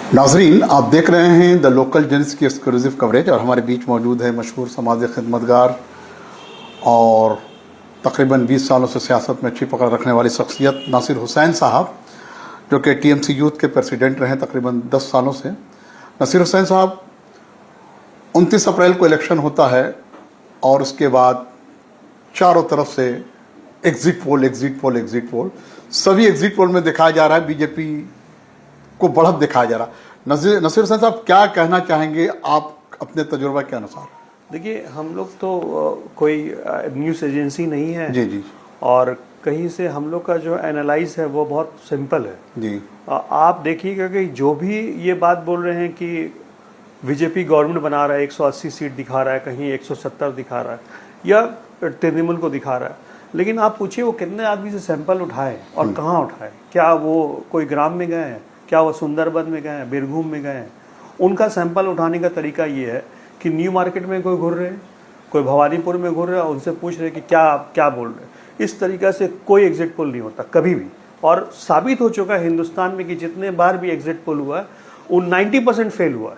नाजरीन, आप देख रहे हैं द लोकल जेंट्स की एक्सक्लूसिव कवरेज और हमारे बीच मौजूद है मशहूर समाज खिदमतगार और तकरीबन 20 सालों से सियासत में अच्छी पकड़ रखने वाली शख्सियत नासिर हुसैन साहब, जो कि टीएमसी यूथ के प्रेसिडेंट रहे तकरीबन 10 सालों से। नासिर हुसैन साहब, 29 अप्रैल को इलेक्शन होता है और उसके बाद चारों तरफ से exit poll exit poll exit poll, सभी एग्जिट पोल में दिखाया जा रहा है बीजेपी को बढ़त दिखाया जा रहा। नसीर हुसैन साहब, क्या कहना चाहेंगे आप अपने तजुर्बा के अनुसार? देखिए, हम लोग तो कोई न्यूज़ एजेंसी नहीं है जी जी, और कहीं से हम लोग का जो एनालाइज है वो बहुत सिंपल है जी। आप देखिएगा कि जो भी ये बात बोल रहे हैं कि बीजेपी गवर्नमेंट बना रहा है, 180 सीट दिखा रहा है, कहीं 170 दिखा रहा है या तृणमूल को दिखा रहा है, लेकिन आप पूछिए वो कितने आदमी से सैंपल उठाए और कहाँ उठाए? क्या वो कोई ग्राम में गए हैं? क्या वो सुंदरबन में गए हैं, बीरभूम में गए हैं? उनका सैंपल उठाने का तरीका ये है कि न्यू मार्केट में कोई घूर रहे हैं, कोई भवानीपुर में घूर रहे हैं, उनसे पूछ रहे कि क्या बोल रहे हैं। इस तरीक़ा से कोई एग्जिट पोल नहीं होता कभी भी, और साबित हो चुका है हिंदुस्तान में कि जितने बार भी एग्जिट पोल हुआ है वो 90% फेल हुआ है।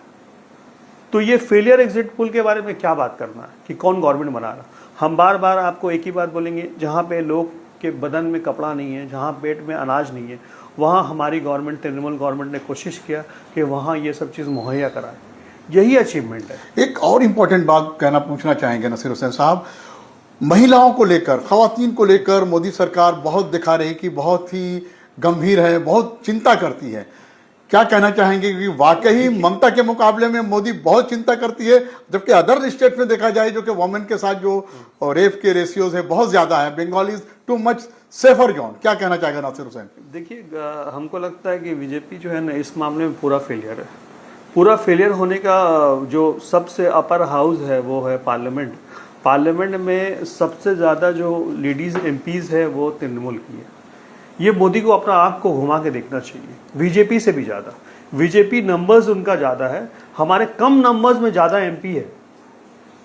तो ये फेलियर एग्जिट पोल के बारे में क्या बात करना है कि कौन गवर्नमेंट बना रहा? हम बार बार आपको एक ही बात बोलेंगे, जहाँ पे लोग के बदन में कपड़ा नहीं है, जहाँ पेट में अनाज नहीं है, वहाँ हमारी गवर्नमेंट, तृणमूल गवर्नमेंट ने कोशिश किया कि वहाँ ये सब चीज़ मुहैया कराए। यही अचीवमेंट है। एक और इम्पोर्टेंट बात पूछना चाहेंगे नासिर हुसैन साहब, महिलाओं को लेकर, खवातीन को लेकर मोदी सरकार बहुत दिखा रही कि बहुत ही गंभीर है, बहुत चिंता करती है। क्या कहना चाहेंगे कि वाकई ममता के मुकाबले में मोदी बहुत चिंता करती है, जबकि अदर स्टेट में देखा जाए जो कि वुमेन के साथ जो रेप के रेशियोज है बहुत ज्यादा है, Bengal is too much safer zone. क्या कहना चाहेगा नासिर हुसैन? देखिए, हमको लगता है कि बीजेपी जो है ना इस मामले में पूरा फेलियर है। पूरा फेलियर होने का जो सबसे अपर हाउस है वो है पार्लियामेंट। पार्लियामेंट में सबसे ज़्यादा जो लेडीज़ एमपीज़ है वो तृणमूल की है। ये मोदी को अपना आँख को घुमा के देखना चाहिए, बीजेपी से भी ज़्यादा। बीजेपी नंबर्स उनका ज़्यादा है, हमारे कम नंबर्स में ज़्यादा एमपी है।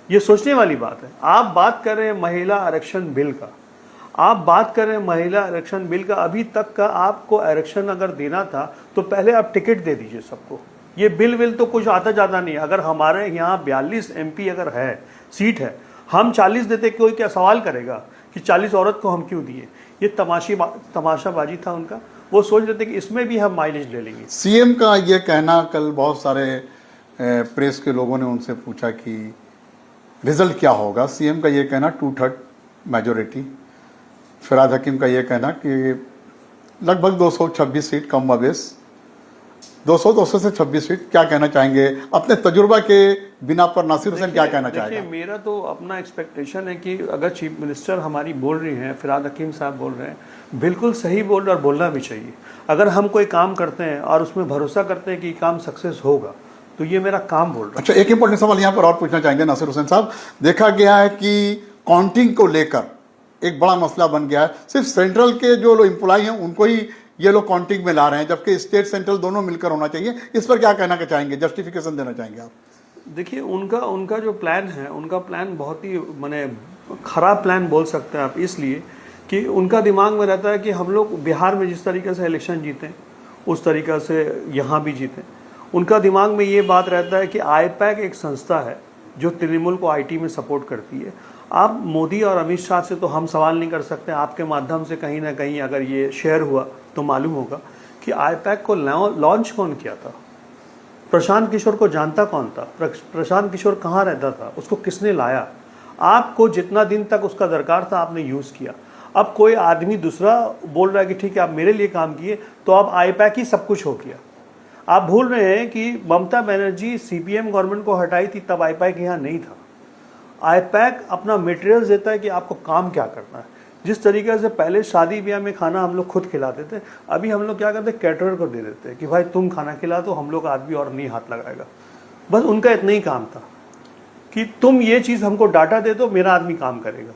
ये सोचने वाली बात है। आप बात कर रहे हैं महिला आरक्षण बिल का, आप बात कर रहे हैं महिला आरक्षण बिल का, अभी तक का आपको आरक्षण अगर देना था तो पहले आप टिकट दे दीजिए सबको। ये बिल तो कुछ आता ज़्यादा नहीं है। अगर हमारे यहाँ 42 एमपी अगर है, सीट है, हम 40 देते, कोई क्या सवाल करेगा कि 40 औरत को हम क्यों दिए? ये तमाशाबाजी था उनका। वो सोच रहे थे कि इसमें भी हम माइलेज ले लेंगे। सीएम का ये कहना, कल बहुत सारे प्रेस के लोगों ने उनसे पूछा कि रिजल्ट क्या होगा। सीएम का ये कहना 2/3 मेजोरिटी, फिराद हकीम का ये कहना कि लगभग 226 सीट, कम अबेस 200 से 26 सीट। क्या कहना चाहेंगे अपने तजुर्बा के बिना पर? नासिर हुसैन क्या कहना चाहेंगे? देखिए, मेरा तो अपना एक्सपेक्टेशन है कि अगर चीफ मिनिस्टर हमारी बोल रही हैं, फिराद हकीम साहब बोल रहे हैं, बिल्कुल सही बोल रहे और बोलना भी चाहिए। अगर हम कोई काम करते हैं और उसमें भरोसा करते हैं कि काम सक्सेस होगा तो ये मेरा काम बोल रहा है। अच्छा, एक इंपॉर्टेंट सवाल यहाँ पर और पूछना चाहेंगे नासिर हुसैन साहब। देखा गया है कि काउंटिंग को लेकर एक बड़ा मसला बन गया है। सिर्फ सेंट्रल के जो लोग एम्प्लॉय हैं उनको ही ये लोग काउंटिंग में ला रहे हैं, जबकि स्टेट सेंट्रल दोनों मिलकर होना चाहिए। इस पर क्या कहना चाहेंगे, जस्टिफिकेशन देना चाहेंगे आप? देखिए, उनका जो प्लान है, उनका प्लान बहुत ही माने खराब प्लान बोल सकते हैं आप, इसलिए कि उनका दिमाग में रहता है कि हम लोग बिहार में जिस तरीके से इलेक्शन जीते उस तरीक़ा से यहाँ भी जीते। उनका दिमाग में ये बात रहता है कि आईपैक एक संस्था है जो तृणमूल को आईटी में सपोर्ट करती है। आप मोदी और अमित शाह से तो हम सवाल नहीं कर सकते, आपके माध्यम से कहीं ना कहीं अगर ये शेयर हुआ तो मालूम होगा कि आईपैक को लॉन्च कौन किया था। प्रशांत किशोर को जानता कौन था? प्रशांत किशोर कहाँ रहता था? उसको किसने लाया? आपको जितना दिन तक उसका दरकार था आपने यूज़ किया। अब कोई आदमी दूसरा बोल रहा है कि ठीक है आप मेरे लिए काम किए, तो अब आईपैक ही सब कुछ हो गया। आप भूल रहे हैं कि ममता बनर्जी सीपीएम गवर्नमेंट को हटाई थी, तब आईपैक यहाँ नहीं था। आईपैक अपना मटेरियल देता है कि आपको काम क्या करना है। जिस तरीके से पहले शादी ब्याह में खाना हम लोग खुद खिलाते थे, अभी हम लोग क्या करते हैं, कैटरर को दे देते हैं कि भाई तुम खाना खिला दो, हम लोग आदमी और नहीं हाथ लगाएगा। बस उनका इतना ही काम था कि तुम ये चीज़ हमको डाटा दे दो, मेरा आदमी काम करेगा।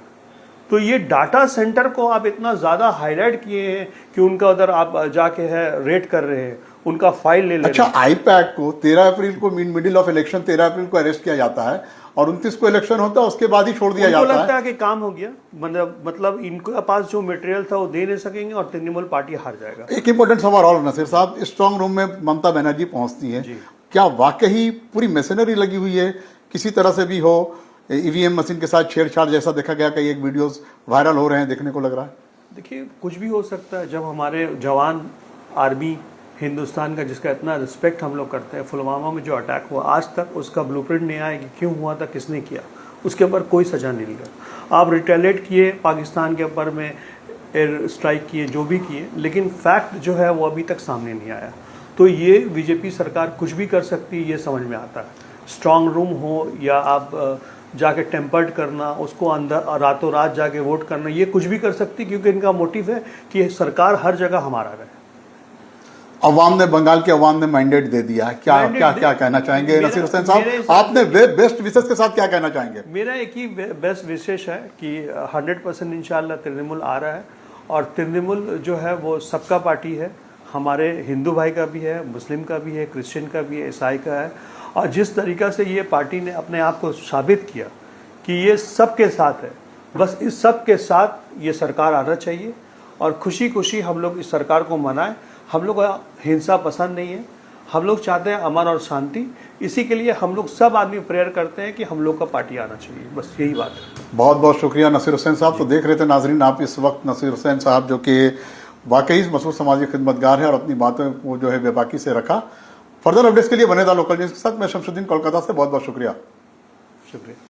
तो ये डाटा सेंटर को आप इतना ज़्यादा हाईलाइट किए हैं कि उनका उधर आप जाके है रेट कर रहे हैं, उनका फाइल ले ले अच्छा, रहे हैं। आईपैक को 13 अप्रैल को मिडिल ऑफ इलेक्शन 13 अप्रैल को अरेस्ट किया जाता है और 29 को इलेक्शन होता है, उसके बाद ही छोड़ दिया उनको जाता लगता है। है कि काम हो गया, मतलब इनके पास जो मटेरियल था वो दे नहीं सकेंगे और तृणमूल पार्टी हार जाएगा। एक इंपॉर्टेंट सवाल और नसीर साहब, स्ट्रांग रूम में ममता बनर्जी पहुंचती है, क्या वाकई पूरी मशीनरी लगी हुई है, किसी तरह से भी हो ईवीएम मशीन के साथ छेड़छाड़ जैसा देखा गया, कई एक वीडियोस वायरल हो रहे हैं, देखने को लग रहा है? देखिए, कुछ भी हो सकता है। जब हमारे जवान, आर्मी हिंदुस्तान का जिसका इतना रिस्पेक्ट हम लोग करते हैं, पुलवामा में जो अटैक हुआ, आज तक उसका ब्लूप्रिंट नहीं आया कि क्यों हुआ था, किसने किया, उसके ऊपर कोई सजा नहीं मिला। आप रिटेलिएट किए, पाकिस्तान के ऊपर में एयर स्ट्राइक किए, जो भी किए, लेकिन फैक्ट जो है वो अभी तक सामने नहीं आया। तो ये बीजेपी सरकार कुछ भी कर सकती है, ये समझ में आता है। स्ट्रांग रूम हो या आप जाके टेम्पर्ड करना, उसको अंदर रातों रात जाके वोट करना, ये कुछ भी कर सकती, क्योंकि इनका मोटिव है कि सरकार हर जगह हमारा रहे। अवाम ने, बंगाल के अवाम ने मैंडेट दे दिया है, क्या क्या क्या कहना चाहेंगे नसीर हुसैन साहब? आपने बेस्ट विशेष के साथ क्या कहना चाहेंगे? मेरा एक ही बेस्ट विशेष है कि 100% इंशाल्लाह तृणमूल आ रहा है, और तृणमूल जो है वो सबका पार्टी है, हमारे हिंदू भाई का भी है, मुस्लिम का भी है, क्रिश्चियन का भी है, ईसाई का है। और जिस तरीक़ा से ये पार्टी ने अपने आप को साबित किया कि ये सबके साथ है, बस इस सब के साथ ये सरकार आना चाहिए और खुशी खुशी हम लोग इस सरकार को मनाएं। हम लोग हिंसा पसंद नहीं है, हम लोग चाहते हैं अमन और शांति। इसी के लिए हम लोग सब आदमी प्रेयर करते हैं कि हम लोग का पार्टी आना चाहिए, बस यही बात है। बहुत बहुत शुक्रिया नसीर हुसैन साहब। तो देख रहे थे नाजरीन आप इस वक्त नसीर हुसैन साहब, जो कि वाकई मशहूर समाजी खिदमतगार है और अपनी बातों को जो है बेबाकी से रखा। फर्दर अपडेट्स के लिए बने दा लोकल न्यूज़ के साथ मैं शमशुद्दीन, कोलकाता से। बहुत बहुत शुक्रिया। शुक्रिया।